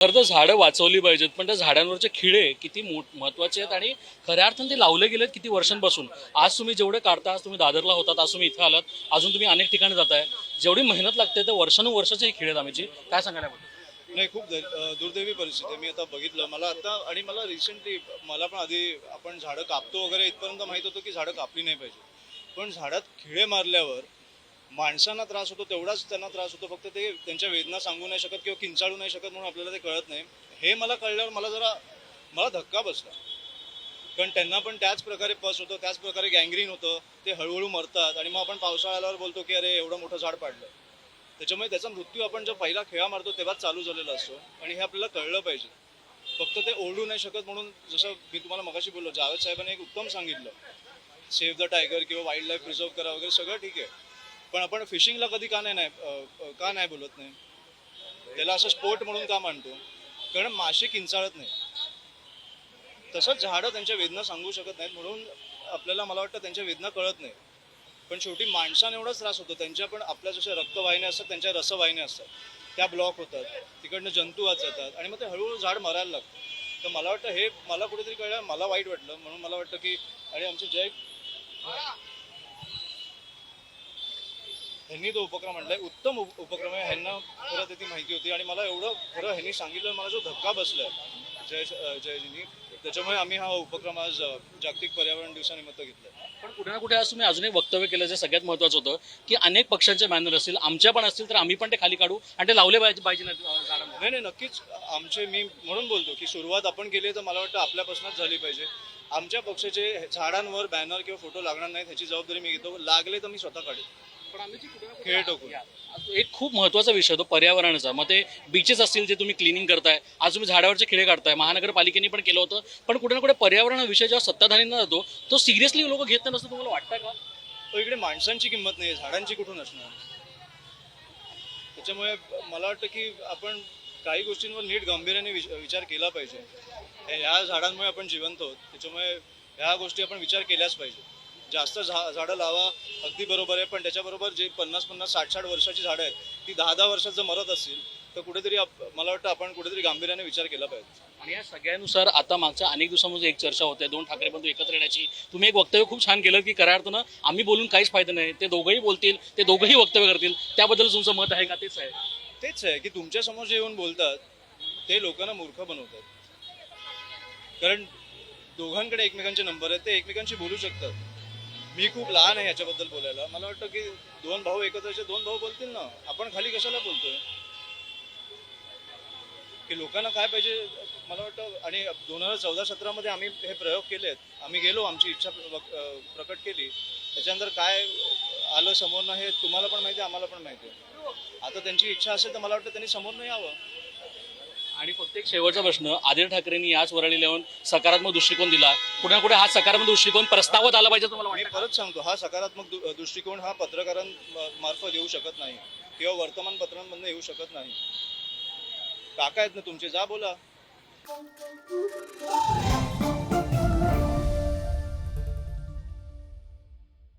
खरं तर झाडं वाचवली पाहिजेत, पण त्या झाडांवरचे खिळे किती महत्त्वाचे आहेत आणि खऱ्या अर्थाने ते लावले गेलेत किती वर्षांपासून. आज तुम्ही जेवढे काढता, आज तुम्ही दादरला होतात, आज तुम्ही इथं आलात, अजून तुम्ही अनेक ठिकाणी जाताय. जेवढी मेहनत लागते ते वर्षानुवर्षाचे हे खिळे आहेत आम्हाची. काय सांगायला पाहिजे? नाही, खूप दुर्दैवी परिस्थिती आहे. मी आता बघितलं, मला आता आणि मला रिसेंटली मला पण आधी आपण झाडं कापतो वगैरे इथपर्यंत माहीत होतं की झाडं कापली नाही पाहिजे, पण झाडात खिळे मारल्यावर माणसांना त्रास होतो तेवढाच त्यांना त्रास होतो. फक्त ते त्यांच्या वेदना सांगू नाही शकत किंवा किंचाळू नाही शकत म्हणून आपल्याला ते कळत नाही. हे मला कळल्यावर मला धक्का बसला, कारण त्यांना पण त्याच प्रकारे पस होतो, त्याच प्रकारे गँग्रीन होतं, ते हळूहळू मरतात आणि मग आपण पावसाळा आल्यावर बोलतो की अरे एवढं मोठं झाड पाडलं. त्याच्यामुळे त्याचा मृत्यू आपण जो पहिला खेळा मारतो तेव्हाच चालू झालेला असतो आणि हे आपल्याला कळलं पाहिजे. फक्त ते ओरडू नाही शकत म्हणून, जसं मी तुम्हाला मगाशी बोललो, जावेद साहेबांनी एक उत्तम सांगितलं, सेव्ह द टायगर किंवा वाईल्ड लाईफ प्रिझर्व करा वगैरे सगळं ठीक आहे, पण आपण फिशिंगला कधी का नाही बोलत नाही, त्याला असं स्पोर्ट म्हणून का मानतो? कारण मासे किंचाळत नाही. तसंच झाडं त्यांच्या वेदना सांगू शकत नाहीत म्हणून आपल्याला, मला वाटतं, त्यांच्या वेदना कळत नाही. पण शेवटी माणसाने एवढाच त्रास होतो, त्यांच्या पण आपल्या जशा रक्तवाहिन्या असतात त्यांच्या रसवाहिन्या असतात त्या ब्लॉक होतात, तिकडनं जंतू आत जातात आणि मग ते हळूहळू झाड मरायला लागतं. तर मला वाटतं हे मला कुठेतरी कळलं, मला वाईट वाटलं, म्हणून मला वाटतं की आणि आमचे जय ह्यांनी तो उपक्रम आणलाय, उत्तम उपक्रम आहे. ह्यांना खरं त्याची माहिती होती आणि मला एवढं खरं ह्यांनी सांगितलं, मला जो धक्का बसलाय जयजींनी, त्याच्यामुळे आम्ही हा उपक्रम आज जागतिक पर्यावरण दिवसानिमित्त घेतला. पण कुठे ना कुठे आज तुम्ही अजून एक वक्तव्य केलं जे सगळ्यात महत्त्वाचं होतं की अनेक पक्षांचे बॅनर असतील, आमच्या पण असतील, तर आम्ही पण ते खाली काढू आणि ते लावले पाहिजे झाडांना. नाही, नक्कीच आमचे, मी म्हणून बोलतो की सुरुवात आपण केली तर मला वाटतं आपल्यापासूनच झाली पाहिजे. आमच्या पक्षाचे झाडांवर बॅनर किंवा फोटो लागणार नाहीत ह्याची जबाबदारी मी घेतो. लागले तर मी स्वतः काढेन. पण आम्ही खेळ टाकून एक खूप महत्त्वाचा विषय तो पर्यावरणाचा. मग ते बीचेस असतील जे तुम्ही क्लिनिंग करताय, आज तुम्ही झाडावरचे खिळे काढताय, महानगरपालिकेने पण केलं होतं, पण कुठे ना कुठे पर्यावरण विषय जेव्हा सत्ताधारींना जातो तो सिरियसली लोक घेत नाही, असं तुम्हाला वाटतं का? तो इकडे माणसांची किंमत नाही, झाडांची कुठून असणार? त्याच्यामुळे मला वाटतं की आपण काही गोष्टींवर नीट गांभीर्याने विचार केला पाहिजे. ह्या झाडांमुळे आपण जिवंत आहोत, त्याच्यामुळे ह्या गोष्टी आपण विचार केल्याच पाहिजे. जास्त झाडं लावा, अगदी बरोबर आहे, पण त्याच्याबरोबर जे 50-50, 60-60 वर्षाची झाडं आहेत ती 10-10 वर्षात जर मरत असतील तर कुठेतरी मला वाटतं आपण कुठेतरी गांभीर्याने विचार केला पाहिजे. आणि या सगळ्यानुसार आता मागच्या अनेक दिवसांमध्ये एक चर्चा होते 2 ठाकरे बंधू एकत्र येण्याची. तुम्ही एक वक्तव्य खूप छान केलं की खऱ्या अर्थानं आम्ही बोलून काहीच फायदा नाही, ते दोघंही बोलतील, ते दोघंही वक्तव्य करतील. त्याबद्दल तुमचं मत आहे का? तेच आहे की तुमच्या समोर जे येऊन बोलतात ते लोकांना मूर्ख बनवतात, कारण दोघांकडे एकमेकांचे नंबर आहेत, ते एकमेकांशी बोलू शकतात. मी खूप लहान आहे याच्याबद्दल बोलायला. मला वाटतं की 2 भाऊ एकत्रचे 2 भाऊ बोलतील ना, आपण खाली कशाला बोलतोय? की लोकांना काय पाहिजे मला वाटतं. आणि 2014-17 मध्ये आम्ही हे प्रयोग केलेत, आम्ही गेलो, आमची इच्छा प्रकट केली, त्याच्यानंतर काय आलं समोरनं हे तुम्हाला पण माहिती आहे, आम्हाला पण माहिती आहे. आता त्यांची इच्छा असेल तर मला वाटतं त्यांनी समोरनं यावं. आणि फक्त एक शेवटचा प्रश्न, आदित्य ठाकरेंनी याच वरळी लावून सकारात्मक दृष्टिकोन दिला, कुठे ना कुठे हा सकारात्मक दृष्टिकोन प्रस्तावात आला पाहिजे तुम्हाला मी वाटतं? परत सांगतो, हा सकारात्मक दृष्टिकोन हा पत्रकारांमार्फत येऊ शकत नाही किंवा वर्तमानपत्रांमधून येऊ शकत नाही. काका आहेत ना तुमचे, जा बोला.